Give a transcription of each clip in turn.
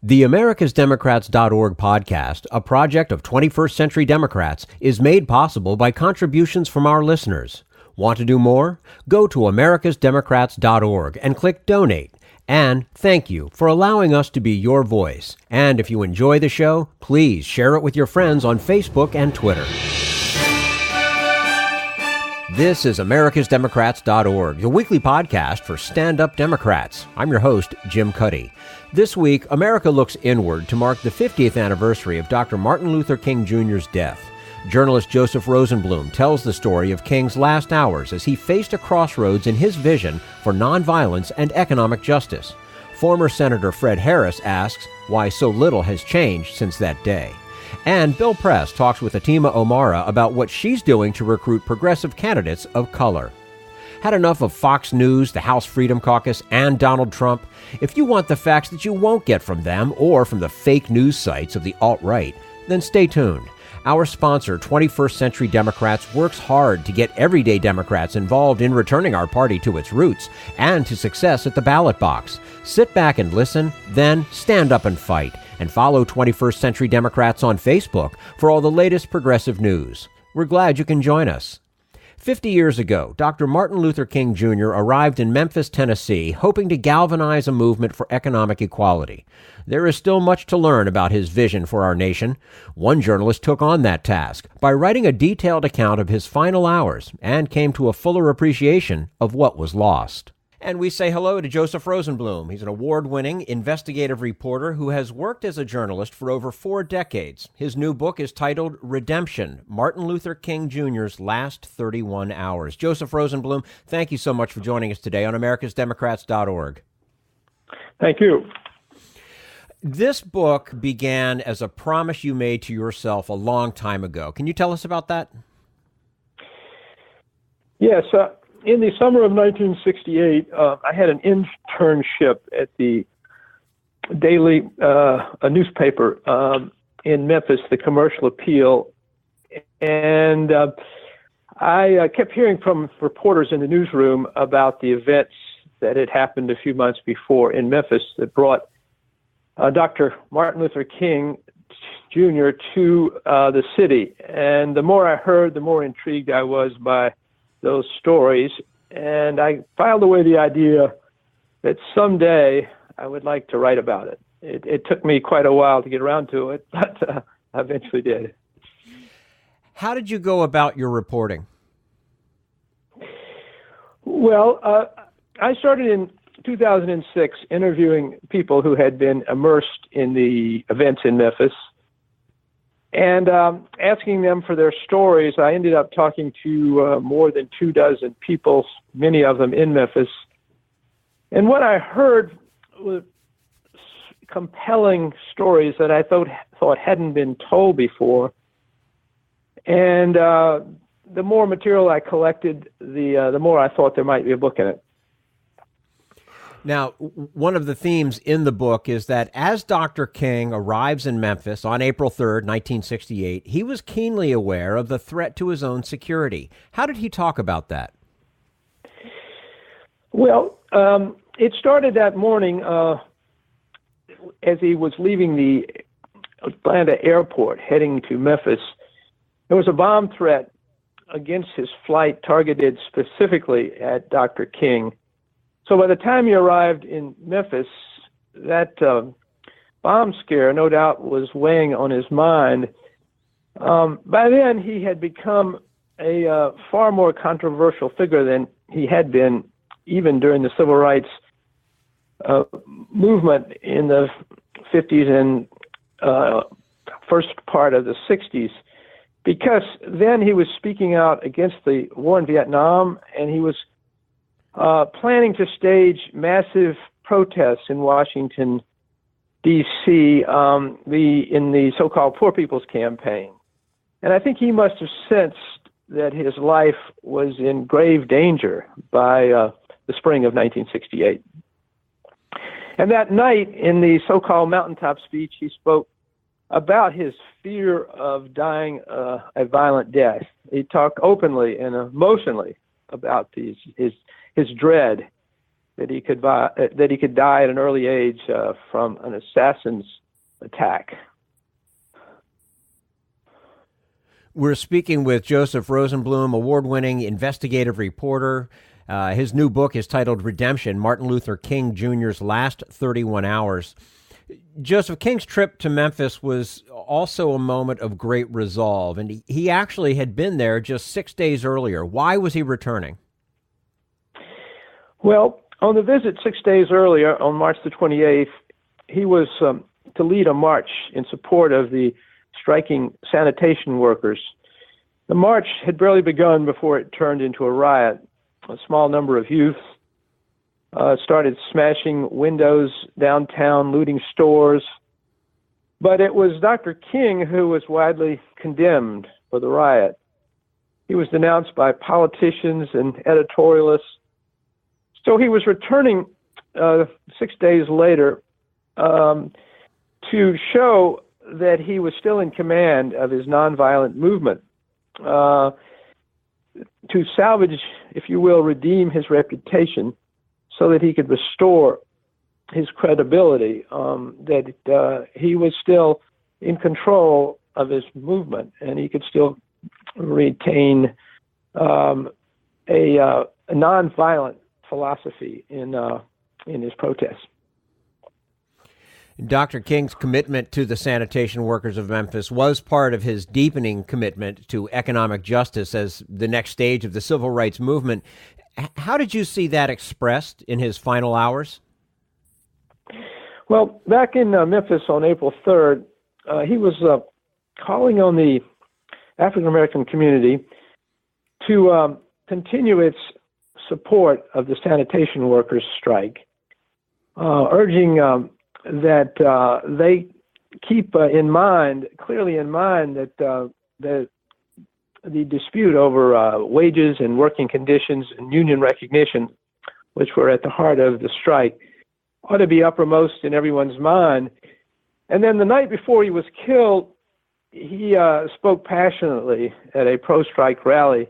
The AmericasDemocrats.org podcast, a project of 21st Century Democrats, is made possible by contributions from our listeners. Want to do more? Go to AmericasDemocrats.org and click Donate. And thank you for allowing us to be your voice. And if you enjoy the show, please share it with your friends on Facebook and Twitter. This is AmericasDemocrats.org, the weekly podcast for stand-up Democrats. I'm your host, Jim Cuddy. This week, America looks inward to mark the 50th anniversary of Dr. Martin Luther King Jr.'s death. Journalist Joseph Rosenbloom tells the story of King's last hours as he faced a crossroads in his vision for nonviolence and economic justice. Former Senator Fred Harris asks why so little has changed since that day. And Bill Press talks with Atima Omara about what she's doing to recruit progressive candidates of color. Had enough of Fox News, the House Freedom Caucus, and Donald Trump? If you want the facts that you won't get from them or from the fake news sites of the alt-right, then stay tuned. Our sponsor, 21st Century Democrats, works hard to get everyday Democrats involved in returning our party to its roots and to success at the ballot box. Sit back and listen, then stand up and fight. And follow 21st Century Democrats on Facebook for all the latest progressive news. We're glad you can join us. 50 years ago, Dr. Martin Luther King Jr. arrived in Memphis, Tennessee, hoping to galvanize a movement for economic equality. There is still much to learn about his vision for our nation. One journalist took on that task by writing a detailed account of his final hours and came to a fuller appreciation of what was lost. And we say hello to Joseph Rosenbloom. He's an award-winning investigative reporter who has worked as a journalist for over 4 decades. His new book is titled Redemption, Martin Luther King Jr.'s Last 31 Hours. Joseph Rosenbloom, thank you so much for joining us today on AmericasDemocrats.org. Thank you. This book began as a promise you made to yourself a long time ago. Can you tell us about that? Yes. In the summer of 1968, I had an internship at the daily a newspaper in Memphis, the Commercial Appeal, and I kept hearing from reporters in the newsroom about the events that had happened a few months before in Memphis that brought Dr. Martin Luther King Jr. to the city. And the more I heard, the more intrigued I was by those stories, and I filed away the idea that someday I would like to write about it. It took me quite a while to get around to it, but I eventually did. How did you go about your reporting? Well, I started in 2006 interviewing people who had been immersed in the events in Memphis, and asking them for their stories. I ended up talking to more than 24 people, many of them in Memphis. And what I heard was compelling stories that I thought hadn't been told before. And the more material I collected, the more I thought there might be a book in it. Now, one of the themes in the book is that as Dr. King arrives in Memphis on April 3rd, 1968, he was keenly aware of the threat to his own security. How did he talk about that? Well, it started that morning as he was leaving the Atlanta airport, heading to Memphis. There was a bomb threat against his flight targeted specifically at Dr. King. So by the time he arrived in Memphis, that bomb scare, no doubt, was weighing on his mind. By then, he had become a far more controversial figure than he had been even during the civil rights movement in the 50s and first part of the 60s, because then he was speaking out against the war in Vietnam, and he was planning to stage massive protests in Washington, D.C., in the so-called Poor People's Campaign. And I think he must have sensed that his life was in grave danger by the spring of 1968. And that night, in the so-called mountaintop speech, he spoke about his fear of dying a violent death. He talked openly and emotionally about his dread. that he could die at an early age from an assassin's attack. We're speaking with Joseph Rosenbloom, award-winning investigative reporter. His new book is titled Redemption, Martin Luther King Jr.'s Last 31 Hours. Joseph, King's trip to Memphis was also a moment of great resolve, and he actually had been there just 6 days earlier. Why was he returning? Well, on the visit 6 days earlier, on March the 28th, he was to lead a march in support of the striking sanitation workers. The march had barely begun before it turned into a riot. A small number of youths started smashing windows downtown, looting stores. But it was Dr. King who was widely condemned for the riot. He was denounced by politicians and editorialists. So he was returning 6 days later to show that he was still in command of his nonviolent movement, to salvage, if you will, redeem his reputation so that he could restore his credibility, that he was still in control of his movement and he could still retain a nonviolent philosophy in his protests. Dr. King's commitment to the sanitation workers of Memphis was part of his deepening commitment to economic justice as the next stage of the civil rights movement. How did you see that expressed in his final hours? Well, back in Memphis on April 3rd, he was calling on the African-American community to continue its support of the sanitation workers' strike, urging that they keep clearly in mind that the dispute over wages and working conditions and union recognition, which were at the heart of the strike, ought to be uppermost in everyone's mind. And then the night before he was killed, he spoke passionately at a pro-strike rally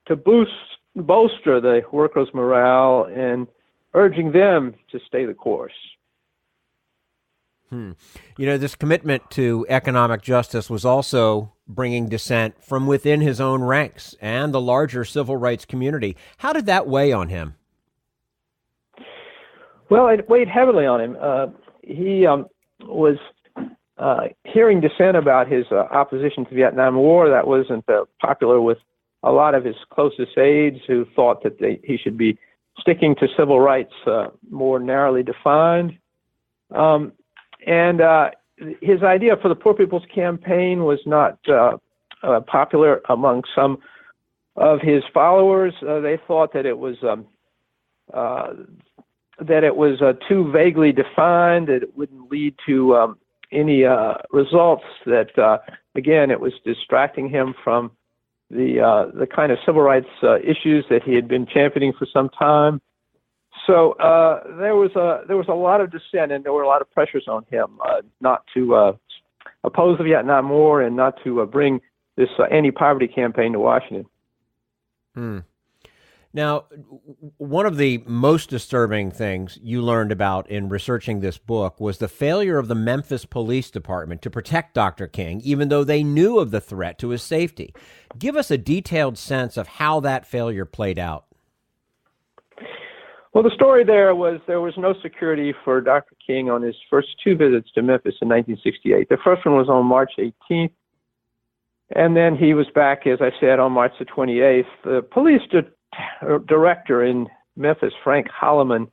to bolster the workers' morale and urging them to stay the course. You know, this commitment to economic justice was also bringing dissent from within his own ranks and the larger civil rights community. How did that weigh on him? Well, it weighed heavily on him. He was hearing dissent about his opposition to the Vietnam War. That wasn't popular with a lot of his closest aides, who thought that he should be sticking to civil rights more narrowly defined. And his idea for the Poor People's Campaign was not popular among some of his followers. They thought that it was too vaguely defined, that it wouldn't lead to any results, that, again, it was distracting him from the kind of civil rights issues that he had been championing for some time. So there was a lot of dissent, and there were a lot of pressures on him not to oppose the Vietnam War and not to bring this anti-poverty campaign to Washington. Now, one of the most disturbing things you learned about in researching this book was the failure of the Memphis Police Department to protect Dr. King, even though they knew of the threat to his safety. Give us a detailed sense of how that failure played out. Well, the story there was no security for Dr. King on his first two visits to Memphis in 1968. The first one was on March 18th, and then he was back, as I said, on March the 28th. The police director in Memphis, Frank Holloman,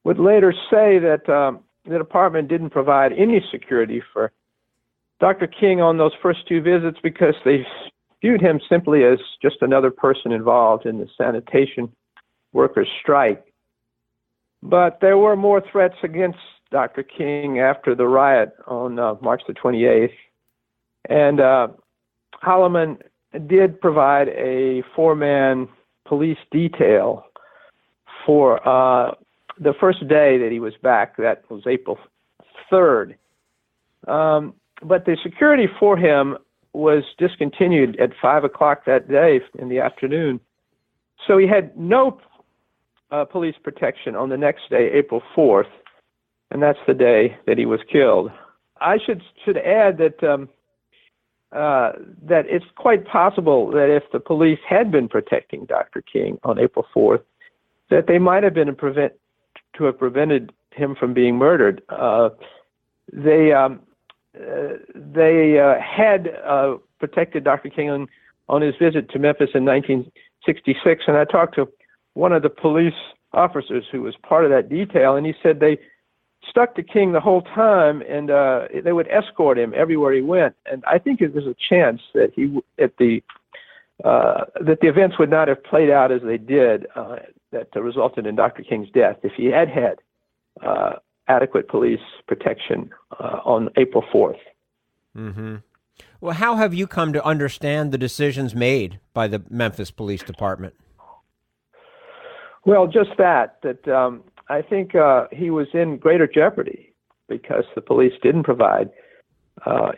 would later say that the department didn't provide any security for Dr. King on those first two visits because they viewed him simply as just another person involved in the sanitation workers' strike. But there were more threats against Dr. King after the riot on March the 28th. And Holloman did provide a four-man police detail for the first day that he was back. That was April 3rd. But the security for him was discontinued at 5 o'clock that day in the afternoon. So he had no police protection on the next day, April 4th, and that's the day that he was killed. I should add that that it's quite possible that if the police had been protecting Dr. King on April 4th, that they might have been to have prevented him from being murdered. They had protected Dr. King on his visit to Memphis in 1966, and I talked to one of the police officers who was part of that detail, and he said they stuck to King the whole time, and they would escort him everywhere he went. And I think there's a chance that that the events would not have played out as they did, that resulted in Dr. King's death if he had had adequate police protection on April 4th. Mm-hmm. Well, how have you come to understand the decisions made by the Memphis Police Department? Well, just that I think he was in greater jeopardy because the police didn't provide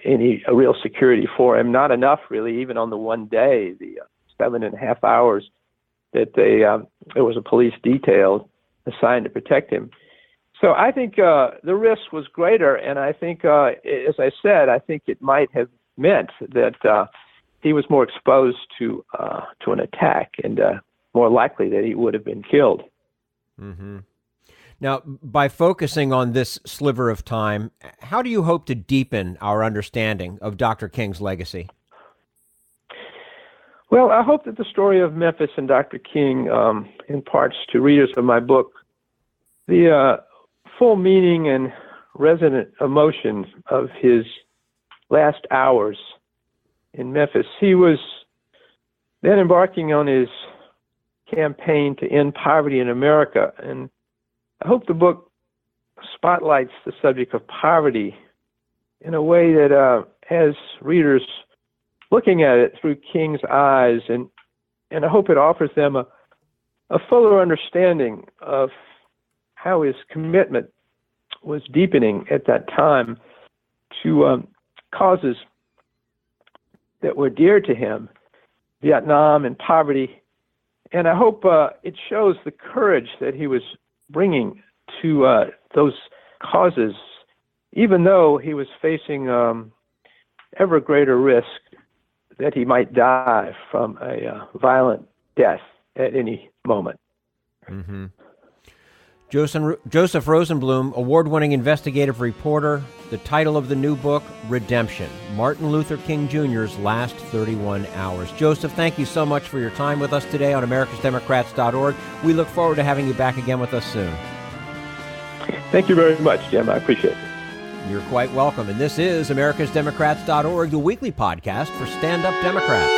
any real security for him. Not enough, really, even on the one day, the 7.5 hours that there was a police detail assigned to protect him. So I think the risk was greater, and I think, as I said, I think it might have meant that he was more exposed to an attack, and more likely that he would have been killed. Mm-hmm. Now, by focusing on this sliver of time, how do you hope to deepen our understanding of Dr. King's legacy? Well, I hope that the story of Memphis and Dr. King imparts to readers of my book the full meaning and resonant emotions of his last hours in Memphis. He was then embarking on his campaign to end poverty in America, and I hope the book spotlights the subject of poverty in a way that has readers looking at it through King's eyes, and I hope it offers them a fuller understanding of how his commitment was deepening at that time to causes that were dear to him, Vietnam and poverty. And I hope it shows the courage that he was bringing to those causes, even though he was facing ever greater risk that he might die from a violent death at any moment. Mm-hmm. Joseph Rosenbloom, award-winning investigative reporter. The title of the new book, Redemption, Martin Luther King Jr.'s Last 31 Hours. Joseph, thank you so much for your time with us today on americasdemocrats.org. We look forward to having you back again with us soon. Thank you very much, Jim. I appreciate it. You're quite welcome. And this is americasdemocrats.org, the weekly podcast for stand-up Democrats.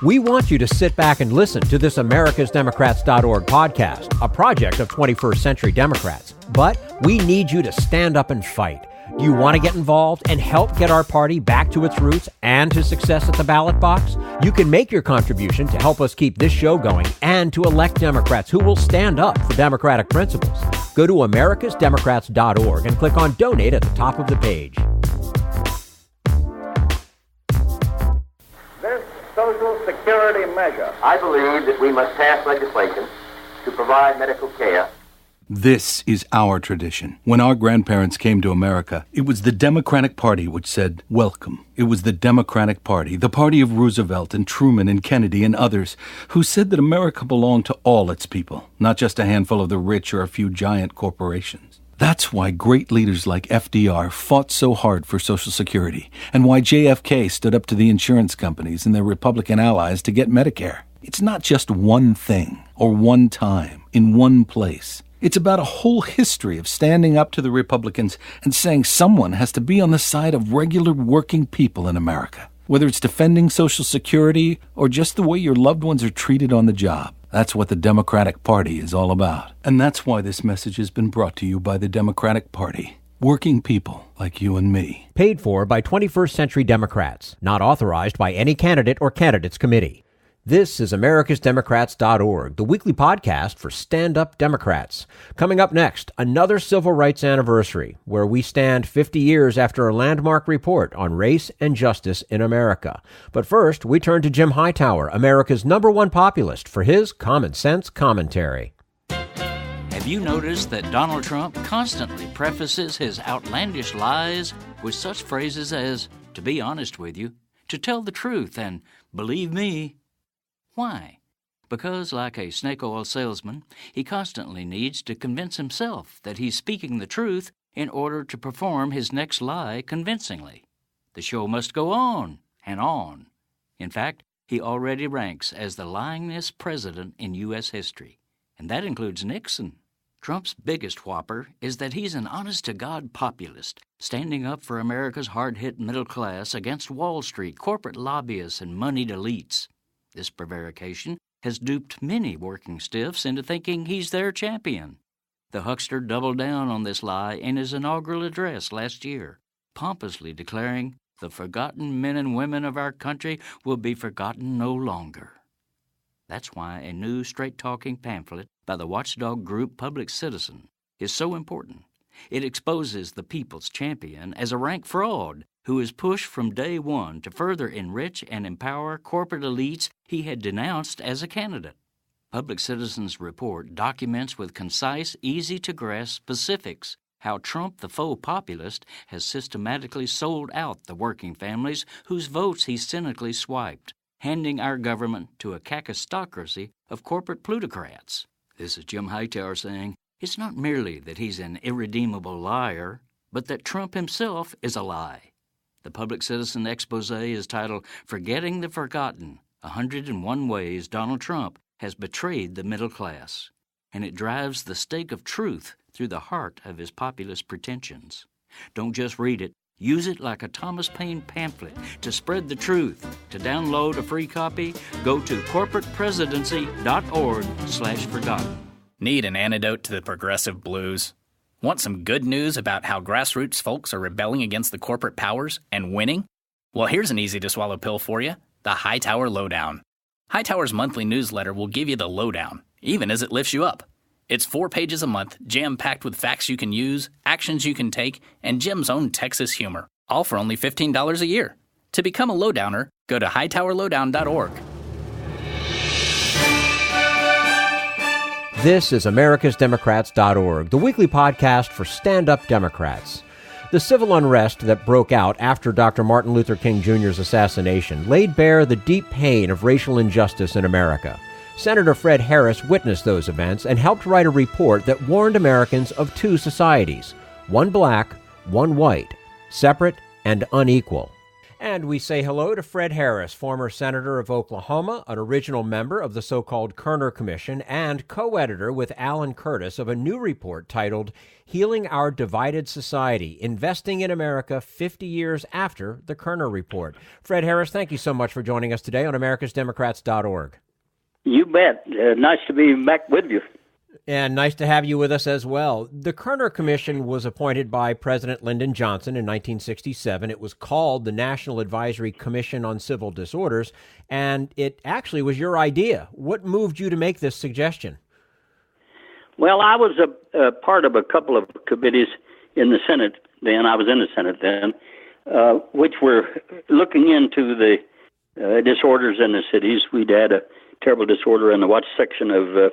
We want you to sit back and listen to this americasdemocrats.org podcast, a project of 21st Century Democrats. But we need you to stand up and fight. Do you want to get involved and help get our party back to its roots and to success at the ballot box? You can make your contribution to help us keep this show going and to elect Democrats who will stand up for democratic principles. Go to americasdemocrats.org and click on Donate at the top of the page. Social Security measure. I believe that we must pass legislation to provide medical care. This is our tradition. When our grandparents came to America, it was the Democratic Party which said, welcome. It was the Democratic Party, the party of Roosevelt and Truman and Kennedy and others, who said that America belonged to all its people, not just a handful of the rich or a few giant corporations. That's why great leaders like FDR fought so hard for Social Security, and why JFK stood up to the insurance companies and their Republican allies to get Medicare. It's not just one thing, or one time, in one place. It's about a whole history of standing up to the Republicans and saying someone has to be on the side of regular working people in America. Whether it's defending Social Security or just the way your loved ones are treated on the job. That's what the Democratic Party is all about. And that's why this message has been brought to you by the Democratic Party. Working people like you and me. Paid for by 21st Century Democrats. Not authorized by any candidate or candidates committee. This is americasdemocrats.org, the weekly podcast for stand-up Democrats. Coming up next, another civil rights anniversary, where we stand 50 years after a landmark report on race and justice in America. But first, we turn to Jim Hightower, America's #1 populist, for his common sense commentary. Have you noticed that Donald Trump constantly prefaces his outlandish lies with such phrases as, "to be honest with you," "to tell the truth," and "believe me"? Why? Because, like a snake oil salesman, he constantly needs to convince himself that he's speaking the truth in order to perform his next lie convincingly. The show must go on and on. In fact, he already ranks as the lyingest president in U.S. history, and that includes Nixon. Trump's biggest whopper is that he's an honest-to-God populist, standing up for America's hard-hit middle class against Wall Street, corporate lobbyists, and moneyed elites. This prevarication has duped many working stiffs into thinking he's their champion. The huckster doubled down on this lie in his inaugural address last year, pompously declaring, "The forgotten men and women of our country will be forgotten no longer." That's why a new straight-talking pamphlet by the watchdog group Public Citizen is so important. It exposes the people's champion as a rank fraud who is pushed from day one to further enrich and empower corporate elites he had denounced as a candidate. Public Citizen's report documents with concise, easy-to-grasp specifics how Trump, the faux populist, has systematically sold out the working families whose votes he cynically swiped, handing our government to a kakistocracy of corporate plutocrats. This is Jim Hightower saying, it's not merely that he's an irredeemable liar, but that Trump himself is a lie. The Public Citizen expose is titled, "Forgetting the Forgotten, 101 Ways Donald Trump Has Betrayed the Middle Class," and it drives the stake of truth through the heart of his populist pretensions. Don't just read it. Use it like a Thomas Paine pamphlet to spread the truth. To download a free copy, go to corporatepresidency.org/forgotten. Need an antidote to the progressive blues? Want some good news about how grassroots folks are rebelling against the corporate powers and winning? Well, here's an easy-to-swallow pill for you, the Hightower Lowdown. Hightower's monthly newsletter will give you the lowdown, even as it lifts you up. It's 4 pages a month, jam-packed with facts you can use, actions you can take, and Jim's own Texas humor, all for only $15 a year. To become a lowdowner, go to hightowerlowdown.org. This is americasdemocrats.org, the weekly podcast for stand-up Democrats. The civil unrest that broke out after Dr. Martin Luther King Jr.'s assassination laid bare the deep pain of racial injustice in America. Senator Fred Harris witnessed those events and helped write a report that warned Americans of 2 societies, one black, one white, separate and unequal. And we say hello to Fred Harris, former senator of Oklahoma, an original member of the so-called Kerner Commission, and co-editor with Alan Curtis of a new report titled Healing Our Divided Society, Investing in America 50 Years After the Kerner Report. Fred Harris, thank you so much for joining us today on americasdemocrats.org. You bet. Nice to be back with you. And nice to have you with us as well. The Kerner Commission was appointed by President Lyndon Johnson in 1967. It was called the National Advisory Commission on Civil Disorders, and it actually was your idea. What moved you to make this suggestion? Well, I was a part of a couple of committees in the Senate then. I was in the Senate then, which were looking into the disorders in the cities. We'd had a terrible disorder in the watch section of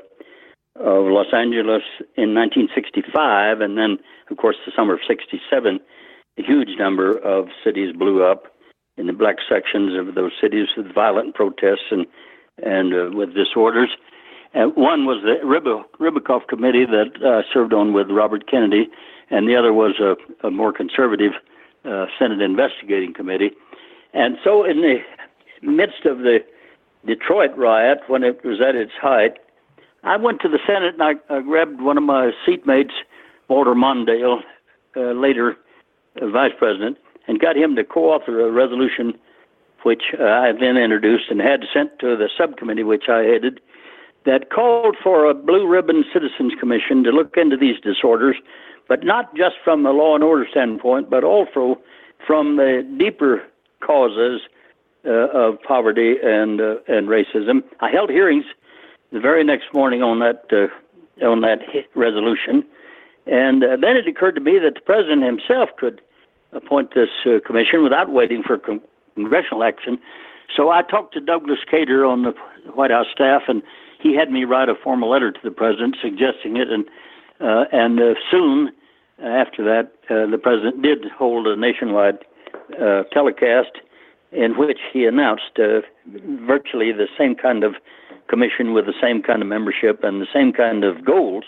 Los Angeles in 1965, and then, of course, the summer of '67, a huge number of cities blew up in the black sections of those cities with violent protests and with disorders. One was the Ribicoff Committee that I served on with Robert Kennedy, and the other was a more conservative Senate Investigating Committee. And so in the midst of the Detroit riot, when it was at its height, I went to the Senate and I grabbed one of my seatmates, Walter Mondale, later vice president, and got him to co-author a resolution which I then introduced and had sent to the subcommittee which I headed, that called for a Blue Ribbon Citizens Commission to look into these disorders, but not just from a law and order standpoint, but also from the deeper causes of poverty and racism. I held hearings the very next morning on that resolution, and then it occurred to me that the president himself could appoint this commission without waiting for congressional action. So I talked to Douglas Cater on the White House staff, and he had me write a formal letter to the president suggesting it. And soon after that, the president did hold a nationwide telecast in which he announced virtually the same kind of commission with the same kind of membership and the same kind of goals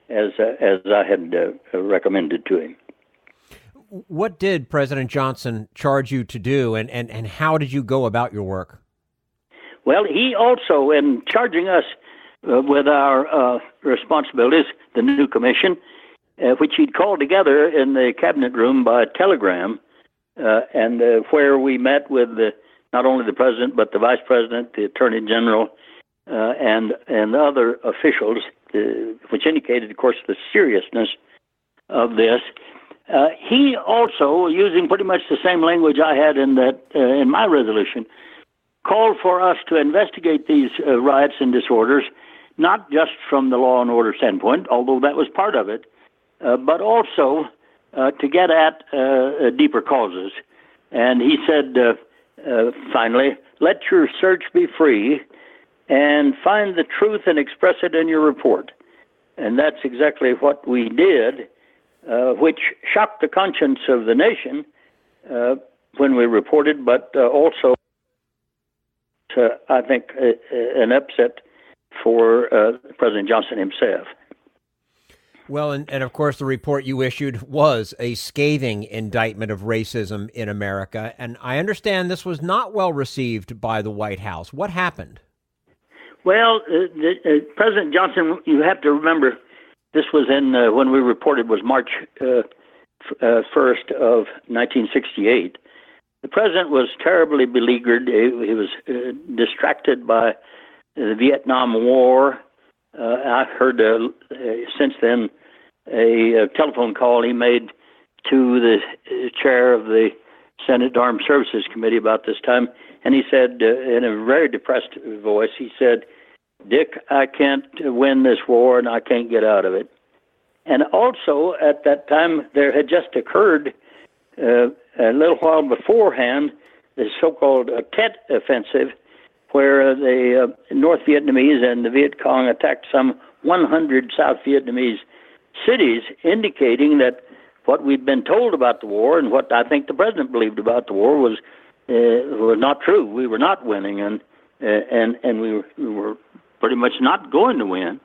as I had recommended to him. What did President Johnson charge you to do, and how did you go about your work? Well, he also, in charging us with our responsibilities, the new commission, which he'd called together in the cabinet room by telegram, and where we met with not only the president, but the vice president, the attorney general, and other officials, which indicated, of course, the seriousness of this. He also, using pretty much the same language I had in my resolution, called for us to investigate these riots and disorders, not just from the law and order standpoint, although that was part of it, but also to get at deeper causes. And he said, finally, let your search be free and find the truth and express it in your report. And that's exactly what we did, which shocked the conscience of the nation when we reported, but also, I think, an upset for President Johnson himself. Well, and of course, the report you issued was a scathing indictment of racism in America. And I understand this was not well received by the White House. What happened? Well, President Johnson, you have to remember, this was when we reported was March 1st of 1968. The president was terribly beleaguered. He was distracted by the Vietnam War. I heard since then a telephone call he made to the chair of the Senate Armed Services Committee about this time, and he said in a very depressed voice, he said, "Dick, I can't win this war and I can't get out of it." And also at that time there had just occurred a little while beforehand the so-called Tet Offensive, where the North Vietnamese and the Viet Cong attacked some 100 South Vietnamese cities, indicating that what we'd been told about the war and what I think the president believed about the war was not true. We were not winning, and we were pretty much not going to win.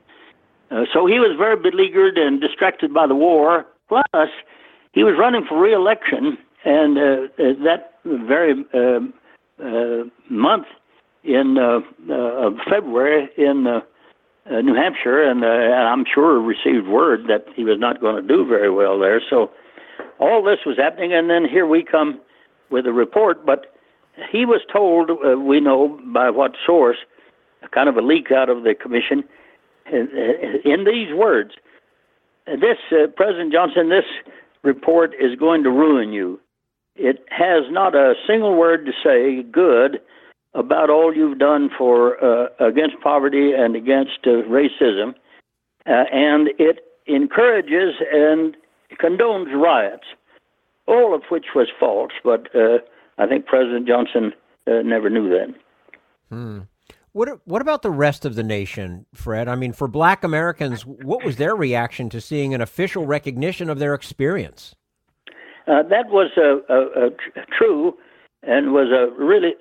So he was very beleaguered and distracted by the war. Plus, he was running for re-election, and that very month in February in New Hampshire, and I'm sure received word that he was not going to do very well there. So all this was happening, and then here we come with a report. But he was told, we know by what source, kind of a leak out of the commission, in these words, this, President Johnson, this report is going to ruin you. It has not a single word to say good about all you've done for against poverty and against racism, and it encourages and condones riots, all of which was false. But I think President Johnson never knew that. What about the rest of the nation, Fred? I mean, for Black Americans, what was their reaction to seeing an official recognition of their experience? That was true, and was really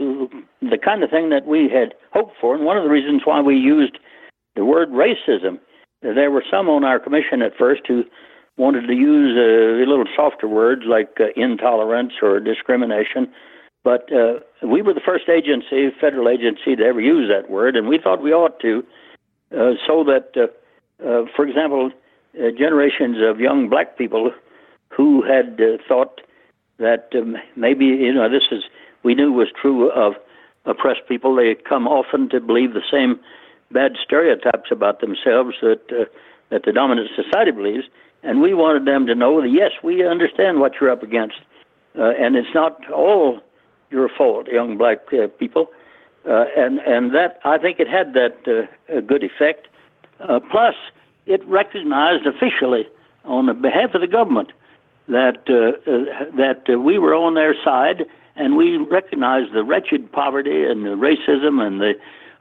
the kind of thing that we had hoped for, and one of the reasons why we used the word racism. There were some on our commission at first who wanted to use a little softer words like intolerance or discrimination, but we were the first agency, federal agency, to ever use that word, and we thought we ought to, so that, for example, generations of young black people who had thought that maybe, this is, we knew was true of oppressed people. They come often to believe the same bad stereotypes about themselves that the dominant society believes, and we wanted them to know that, yes, we understand what you're up against, and it's not all your fault, young black people. And that, I think it had that good effect. Plus, it recognized officially on the behalf of the government that we were on their side, and we recognized the wretched poverty and the racism and the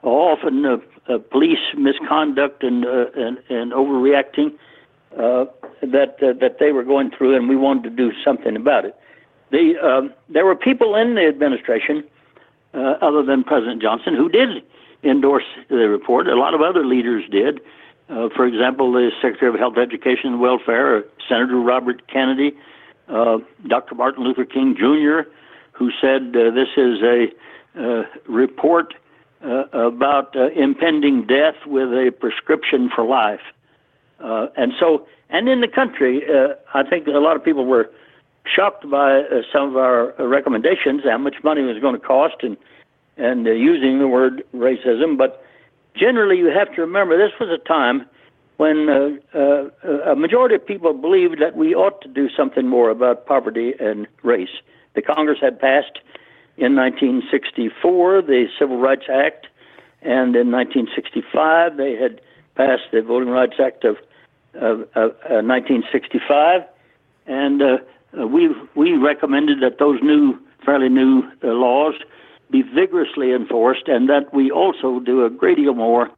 often police misconduct and overreacting that they were going through, and we wanted to do something about it. There were people in the administration, other than President Johnson, who did endorse the report. A lot of other leaders did. For example, the Secretary of Health, Education, and Welfare, Senator Robert Kennedy, Dr. Martin Luther King Jr., who said this is a report about impending death with a prescription for life. And in the country, I think a lot of people were shocked by some of our recommendations, how much money it was going to cost, and using the word racism. But generally, you have to remember this was a time when a majority of people believed that we ought to do something more about poverty and race. The Congress had passed in 1964 the Civil Rights Act, and in 1965 they had passed the Voting Rights Act of 1965, and we recommended that those fairly new laws be vigorously enforced, and that we also do a great deal more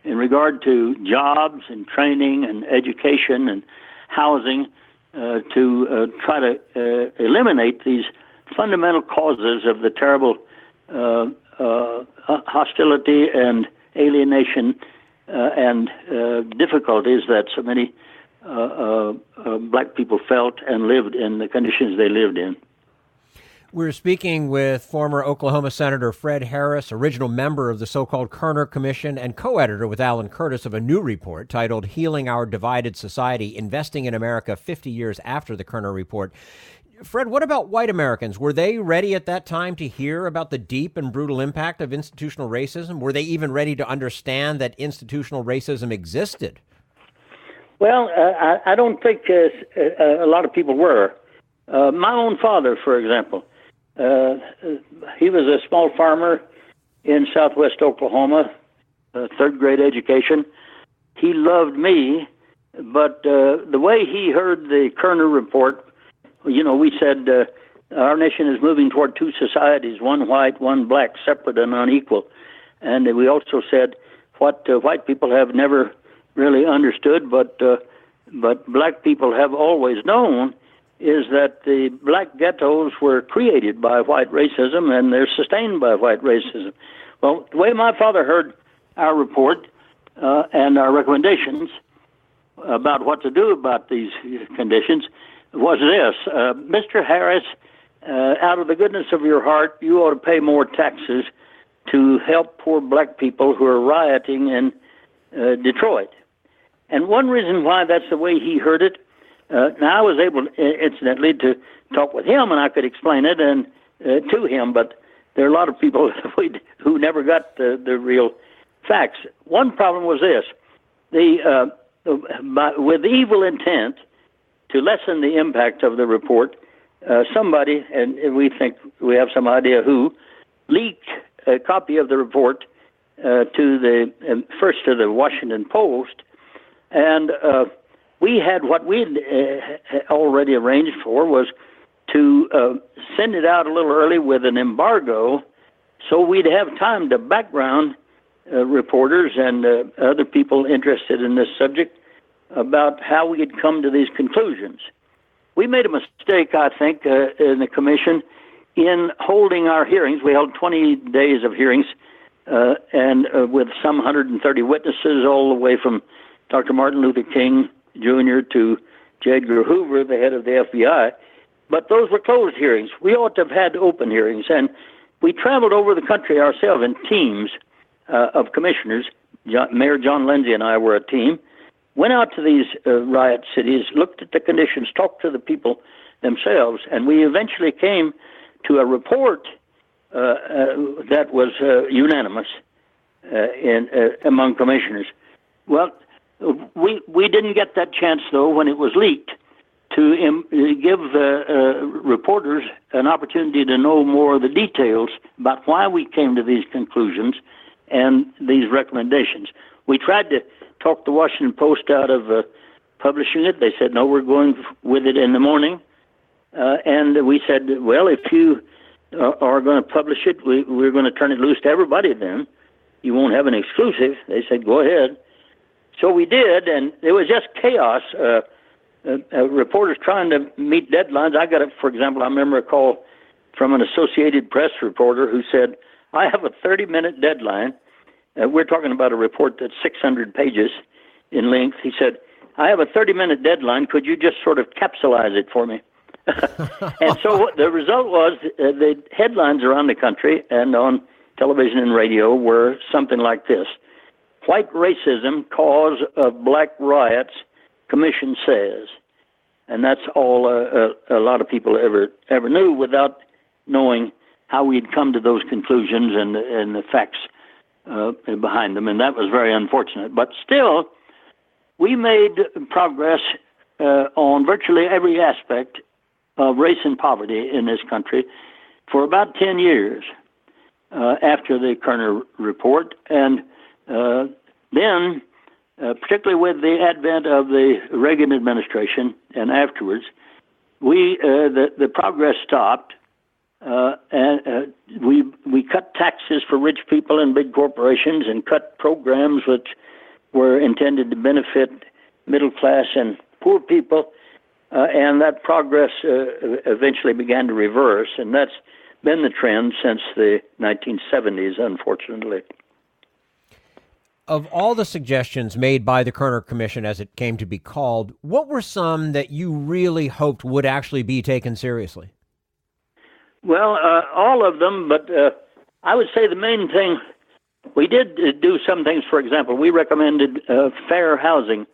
in regard to jobs and training and education and housing to try to eliminate these fundamental causes of the terrible hostility and alienation and difficulties that so many black people felt and lived in the conditions they lived in. We're speaking with former Oklahoma Senator Fred Harris, original member of the so-called Kerner Commission and co-editor with Alan Curtis of a new report titled Healing Our Divided Society, Investing in America 50 Years After the Kerner Report. Fred, what about white Americans? Were they ready at that time to hear about the deep and brutal impact of institutional racism? Were they even ready to understand that institutional racism existed? Well, I don't think a lot of people were. My own father, for example, he was a small farmer in southwest Oklahoma, third grade education. He loved me, but the way he heard the Kerner report, we said our nation is moving toward two societies, one white, one black, separate and unequal. And we also said what white people have never really understood, but black people have always known, is that the black ghettos were created by white racism and they're sustained by white racism. Well, the way my father heard our report and our recommendations about what to do about these conditions was this: Mr. Harris, out of the goodness of your heart, you ought to pay more taxes to help poor black people who are rioting in Detroit. And one reason why that's the way he heard it, now I was able, incidentally, to talk with him, and I could explain it and to him, but there are a lot of people who never got the real facts. One problem was this: with evil intent to lessen the impact of the report, somebody, and we think we have some idea who, leaked a copy of the report to the Washington Post, and we had what we'd already arranged for was to send it out a little early with an embargo, so we'd have time to background reporters and other people interested in this subject about how we had come to these conclusions. We made a mistake, I think, in the commission in holding our hearings. We held 20 days of hearings and with some 130 witnesses, all the way from Dr. Martin Luther King Jr. to J. Edgar Hoover, the head of the FBI. But those were closed hearings. We ought to have had open hearings. And we traveled over the country ourselves in teams of commissioners. Mayor John Lindsay and I were a team. Went out to these riot cities, looked at the conditions, talked to the people themselves, and we eventually came to a report that was unanimous among commissioners. Well, we didn't get that chance, though, when it was leaked, to give reporters an opportunity to know more of the details about why we came to these conclusions and these recommendations. We tried to talk the Washington Post out of publishing it. They said, no, we're going with it in the morning. And we said, well, if you are going to publish it, we're going to turn it loose to everybody then. You won't have an exclusive. They said, go ahead. So we did, and it was just chaos. Reporters trying to meet deadlines. I got it, for example, I remember a call from an Associated Press reporter who said, I have a 30-minute deadline. We're talking about a report that's 600 pages in length. He said, I have a 30-minute deadline. Could you just sort of capsulize it for me? And so the result was the headlines around the country and on television and radio were something like this. White racism, cause of black riots, commission says. And that's all a lot of people ever knew without knowing how we'd come to those conclusions and the facts behind them. And that was very unfortunate. But still, we made progress on virtually every aspect of race and poverty in this country for about 10 years after the Kerner report. And then, particularly with the advent of the Reagan administration and afterwards, the progress stopped, and we cut taxes for rich people and big corporations and cut programs which were intended to benefit middle class and poor people, and that progress eventually began to reverse, and that's been the trend since the 1970s, unfortunately. Of all the suggestions made by the Kerner Commission, as it came to be called, what were some that you really hoped would actually be taken seriously? Well, all of them, but I would say the main thing, we did do some things. For example, we recommended fair housing,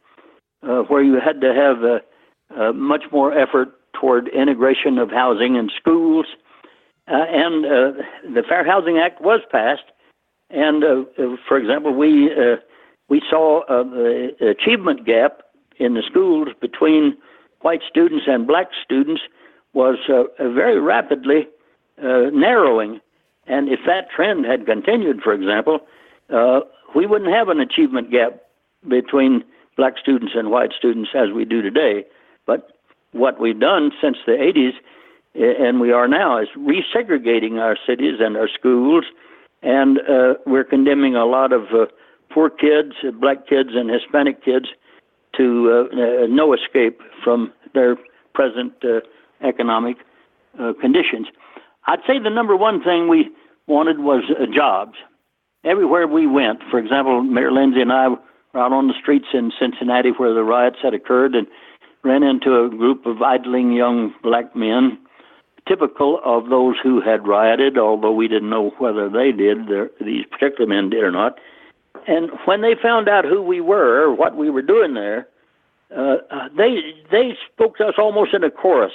where you had to have much more effort toward integration of housing in schools, and the Fair Housing Act was passed. And, for example, we saw the achievement gap in the schools between white students and black students was very rapidly narrowing. And if that trend had continued, for example, we wouldn't have an achievement gap between black students and white students as we do today. But what we've done since the 80s, and we are now, is resegregating our cities and our schools. And we're condemning a lot of poor kids, black kids and Hispanic kids to no escape from their present economic conditions. I'd say the number one thing we wanted was jobs. Everywhere we went, for example, Mayor Lindsay and I were out on the streets in Cincinnati where the riots had occurred and ran into a group of idling young black men, typical of those who had rioted, although we didn't know whether they did, these particular men did or not. And when they found out who we were, or what we were doing there, they spoke to us almost in a chorus.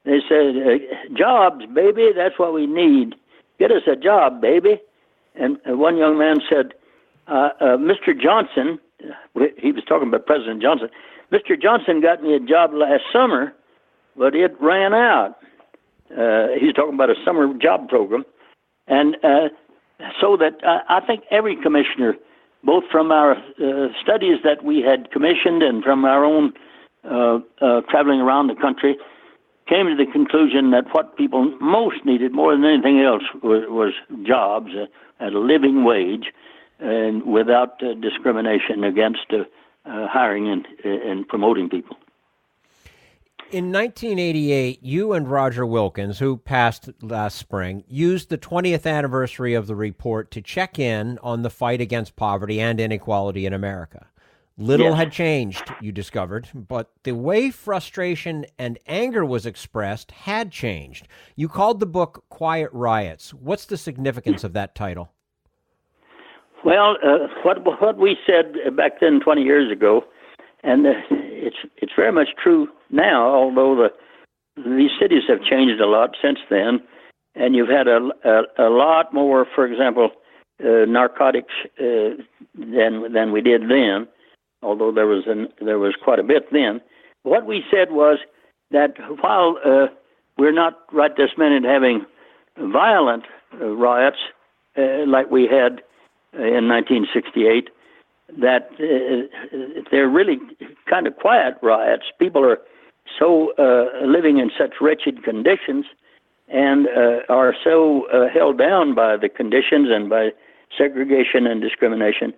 They said, jobs, baby, that's what we need. Get us a job, baby. And one young man said, Mr. Johnson, he was talking about President Johnson, Mr. Johnson got me a job last summer, but it ran out. He's talking about a summer job program. And so that I think every commissioner, both from our studies that we had commissioned and from our own traveling around the country, came to the conclusion that what people most needed more than anything else was jobs at a living wage and without discrimination against hiring and promoting people. In 1988, you and Roger Wilkins, who passed last spring, used the 20th anniversary of the report to check in on the fight against poverty and inequality in America. Little had changed, you discovered, but the way frustration and anger was expressed had changed. You called the book Quiet Riots. What's the significance of that title? Well, what we said back then 20 years ago, and it's very much true now, although these cities have changed a lot since then, and you've had a lot more, for example, narcotics than we did then, although there was quite a bit then. What we said was, that while we're not right this minute having violent riots like we had in 1968, that they're really kind of quiet riots. People are so living in such wretched conditions and are so held down by the conditions and by segregation and discrimination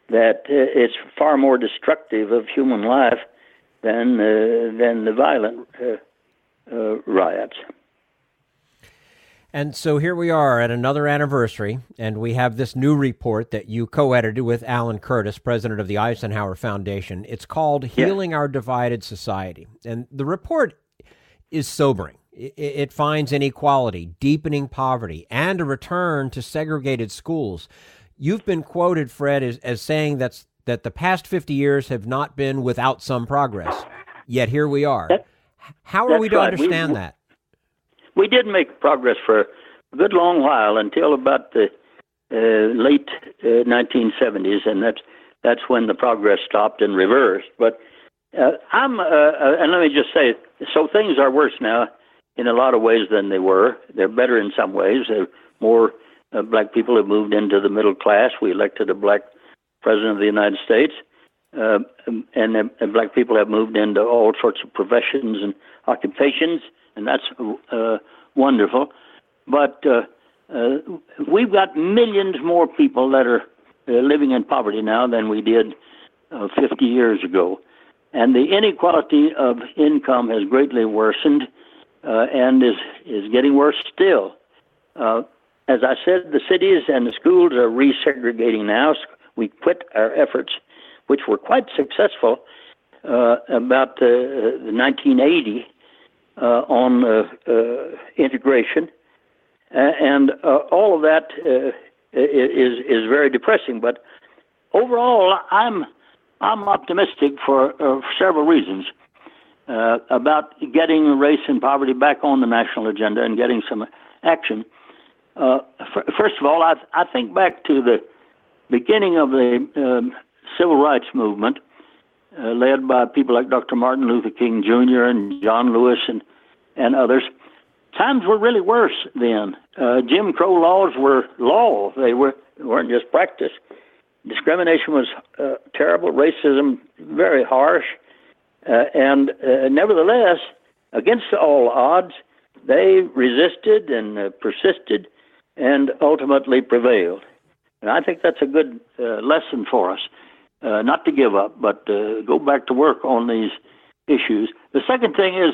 that it's far more destructive of human life than the violent riots. And so here we are at another anniversary, and we have this new report that you co-edited with Alan Curtis, president of the Eisenhower Foundation. It's called Healing Our Divided Society. And the report is sobering. It finds inequality, deepening poverty, and a return to segregated schools. You've been quoted, Fred, as saying that the past 50 years have not been without some progress, yet here we are. How are we to understand that? We did make progress for a good long while until about the late 1970s, and that's when the progress stopped and reversed. But and let me just say, so things are worse now in a lot of ways than they were. They're better in some ways. More black people have moved into the middle class. We elected a black president of the United States, and black people have moved into all sorts of professions and occupations, and that's wonderful. But we've got millions more people that are living in poverty now than we did 50 years ago. And the inequality of income has greatly worsened and is getting worse still. As I said, the cities and the schools are resegregating now. We quit our efforts, which were quite successful about 1980 on integration, and all of that is very depressing. But overall, I'm optimistic for several reasons about getting race and poverty back on the national agenda and getting some action. First of all, I think back to the beginning of the civil rights movement, led by people like Dr. Martin Luther King Jr. and John Lewis and others. Times were really worse then. Jim Crow laws were law. They weren't just practice. Discrimination was terrible, racism very harsh, and nevertheless, against all odds, they resisted and persisted and ultimately prevailed. And I think that's a good lesson for us, not to give up, but go back to work on these issues. The second thing is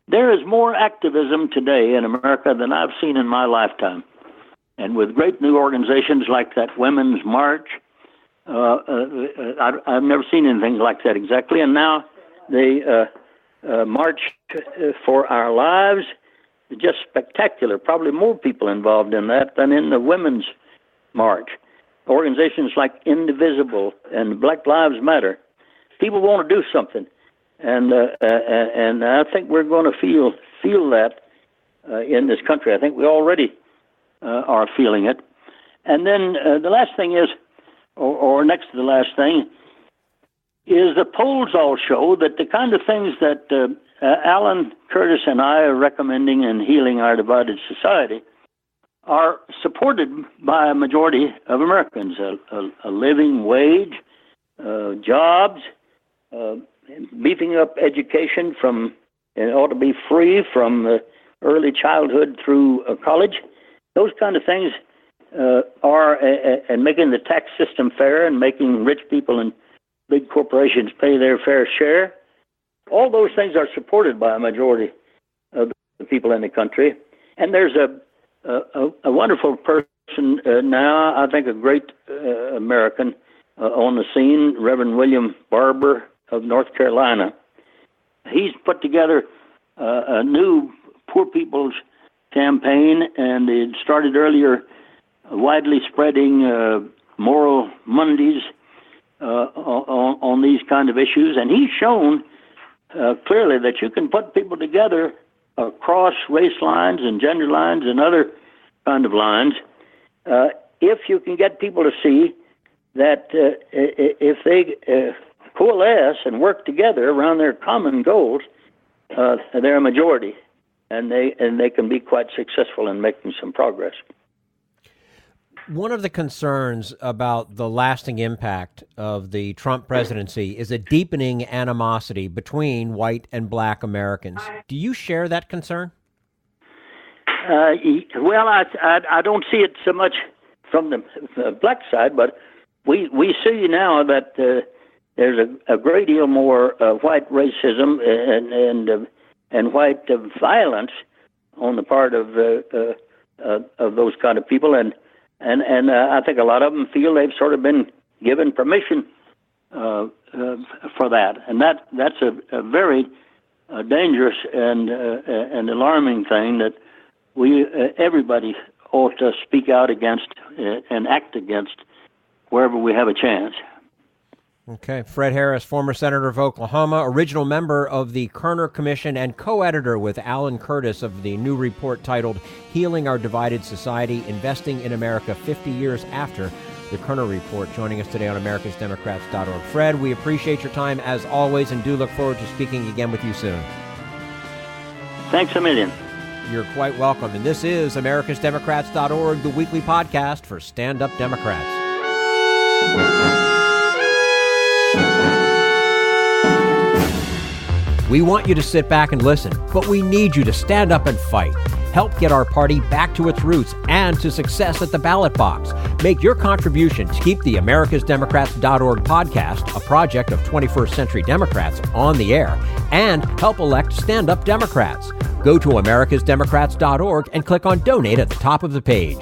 there is more activism today in America than I've seen in my lifetime. And with great new organizations like that Women's March, I've never seen anything like that exactly. And now the March for Our Lives, just spectacular. Probably more people involved in that than in the Women's March. Organizations like Indivisible and Black Lives Matter. People want to do something, and I think we're going to feel that in this country. I think we already are feeling it. And then the last thing is, or next to the last thing, is the polls all show that the kind of things that Alan Curtis and I are recommending in Healing Our Divided Society are supported by a majority of Americans. A living wage, jobs, beefing up education it ought to be free from early childhood through college. Those kind of things and making the tax system fair and making rich people and big corporations pay their fair share. All those things are supported by a majority of the people in the country. And there's a wonderful person now, I think a great American on the scene, Reverend William Barber of North Carolina. He's put together a new poor people's campaign, and it started earlier widely spreading Moral Mondays on these kind of issues. And he's shown clearly that you can put people together across race lines and gender lines and other kind of lines if you can get people to see that if they coalesce and work together around their common goals, they're a majority, and they can be quite successful in making some progress. One of the concerns about the lasting impact of the Trump presidency is a deepening animosity between white and black Americans. Do you share that concern? Well, I don't see it so much from the black side, but we see now that there's a great deal more white racism and white violence on the part of those kind of people, and I think a lot of them feel they've sort of been given permission for that, and that's a very dangerous and alarming thing that everybody ought to speak out against and act against wherever we have a chance. Okay. Fred Harris, former senator of Oklahoma, original member of the Kerner Commission and co-editor with Alan Curtis of the new report titled Healing Our Divided Society, Investing in America 50 Years After the Kerner Report, joining us today on americasdemocrats.org. Fred, we appreciate your time as always and do look forward to speaking again with you soon. Thanks a million. You're quite welcome. And this is americasdemocrats.org, the weekly podcast for stand-up Democrats. We want you to sit back and listen, but we need you to stand up and fight. Help get our party back to its roots and to success at the ballot box. Make your contribution to keep the americasdemocrats.org podcast, a project of 21st Century Democrats, on the air, and help elect stand-up Democrats. Go to americasdemocrats.org and click on Donate at the top of the page.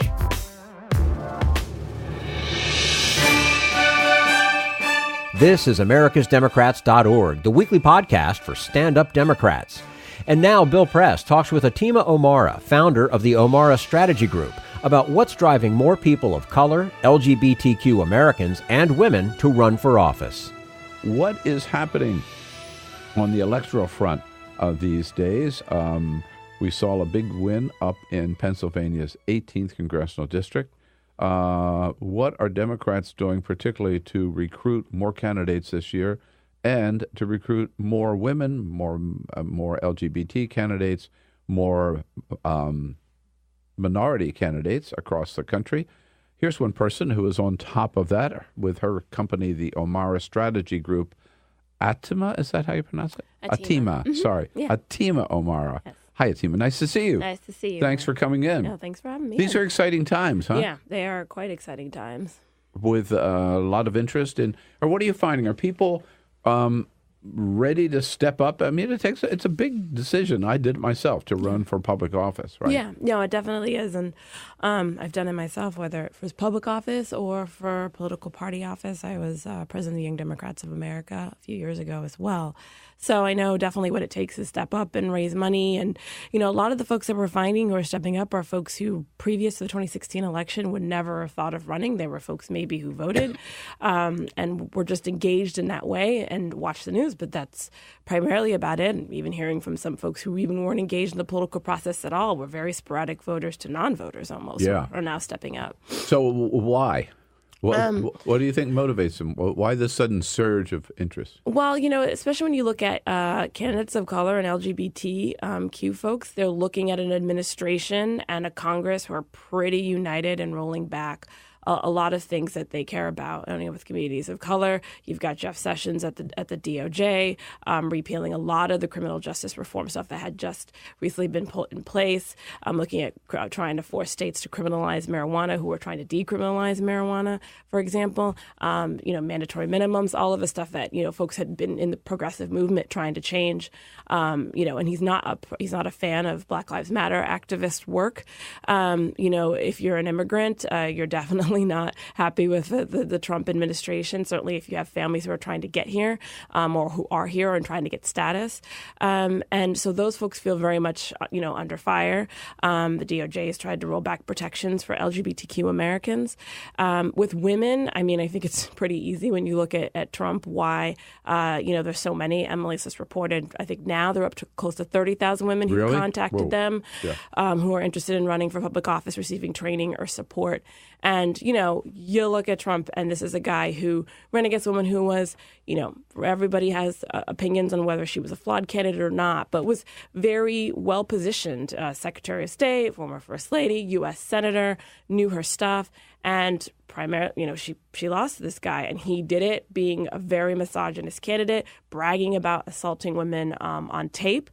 This is americasdemocrats.org, the weekly podcast for stand-up Democrats. And now Bill Press talks with Atima Omara, founder of the Omara Strategy Group, about what's driving more people of color, LGBTQ Americans, and women to run for office. What is happening on the electoral front these days? We saw a big win up in Pennsylvania's 18th congressional district. What are Democrats doing particularly to recruit more candidates this year and to recruit more women, more LGBT candidates, more minority candidates across the country? Here's one person who is on top of that with her company, the Omara Strategy Group. Atima, is that how you pronounce it? Atima. Mm-hmm. Sorry. Yeah. Atima Omara. Yes. Hi, Atima. Nice to see you. Nice to see you. Thanks for coming in. No, thanks for having me. These are exciting times, huh? Yeah, they are quite exciting times. With a lot of interest in, or what are you finding? Are people ready to step up? I mean, it's a big decision. I did it myself to run for public office, right? Yeah, no, it definitely is. And I've done it myself, whether it was public office or for political party office. I was president of the Young Democrats of America a few years ago as well. So I know definitely what it takes to step up and raise money. And, you know, a lot of the folks that we're finding who are stepping up are folks who previous to the 2016 election would never have thought of running. They were folks maybe who voted and were just engaged in that way and watched the news. But that's primarily about it. And even hearing from some folks who even weren't engaged in the political process at all, were very sporadic voters to non-voters almost, are now stepping up. So why? What do you think motivates them? Why this sudden surge of interest? Well, you know, especially when you look at candidates of color and LGBTQ folks, they're looking at an administration and a Congress who are pretty united and rolling back a lot of things that they care about. I mean, with communities of color, you've got Jeff Sessions at the DOJ repealing a lot of the criminal justice reform stuff that had just recently been put in place. Looking at trying to force states to criminalize marijuana, who are trying to decriminalize marijuana, for example. Mandatory minimums, all of the stuff that folks had been in the progressive movement trying to change. And he's not a fan of Black Lives Matter activist work. If you're an immigrant, you're definitely not happy with the Trump administration. Certainly if you have families who are trying to get here or who are here and trying to get status. And so those folks feel very much, under fire. The DOJ has tried to roll back protections for LGBTQ Americans. With women, I mean, I think it's pretty easy when you look at Trump, why, there's so many. Emily's just reported, I think now they're up to close to 30,000 women who contacted them who are interested in running for public office, receiving training or support. And, you look at Trump, and this is a guy who ran against a woman who was, everybody has opinions on whether she was a flawed candidate or not, but was very well positioned. Secretary of State, former First Lady, U.S. Senator, knew her stuff. And primarily, she lost to this guy, and he did it being a very misogynist candidate, bragging about assaulting women on tape.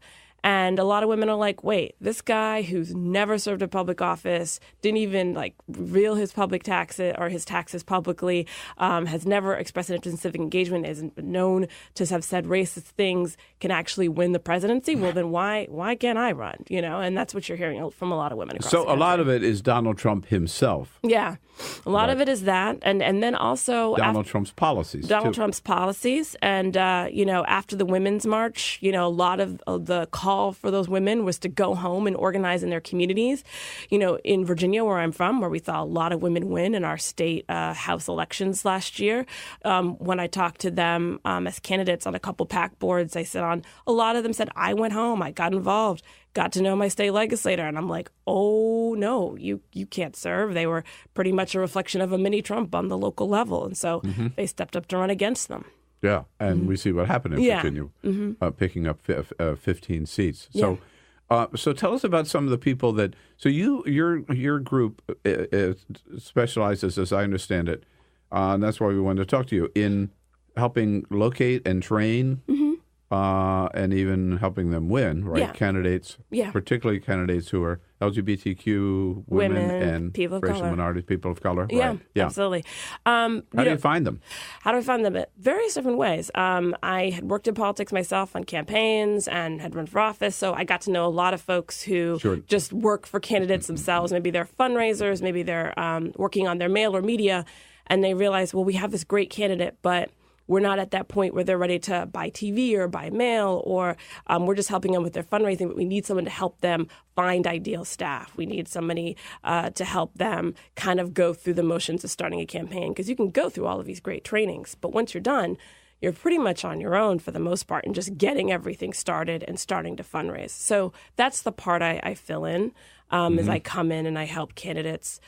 And a lot of women are like, wait, this guy who's never served a public office, didn't even reveal his public taxes or his taxes publicly, has never expressed an interest in civic engagement, isn't known to have said racist things, can actually win the presidency. Well, then why can't I run? And that's what you're hearing from a lot of women across the country. So a lot of it is Donald Trump himself. Yeah, a lot of it is that, and then also Donald Trump's policies. Trump's policies, and after the Women's March, a lot of the call for those women was to go home and organize in their communities. In Virginia, where I'm from, where we saw a lot of women win in our state House elections last year, when I talked to them as candidates on a couple PAC boards, I said a lot of them said, I went home, I got involved, got to know my state legislator. And I'm like, oh, no, you can't serve. They were pretty much a reflection of a mini Trump on the local level. And so they stepped up to run against them. Yeah, and we see what happened in Virginia, picking up 15 seats. So, so tell us about some of the people that. So your group specializes, as I understand it, and that's why we wanted to talk to you, in helping locate and train, and even helping them win, right? Yeah. Candidates, particularly candidates who are LGBTQ women and people of racial color. minorities, people of color. Yeah, right. Yeah, absolutely. How do you find them? How do I find them? Various different ways. I had worked in politics myself on campaigns and had run for office, so I got to know a lot of folks who just work for candidates themselves. Maybe they're fundraisers, maybe they're working on their mail or media, and they realize, well, we have this great candidate, but we're not at that point where they're ready to buy TV or buy mail, or we're just helping them with their fundraising, but we need someone to help them find ideal staff. We need somebody to help them kind of go through the motions of starting a campaign, because you can go through all of these great trainings, but once you're done, you're pretty much on your own for the most part and just getting everything started and starting to fundraise. So that's the part I fill in. As I come in and I help candidates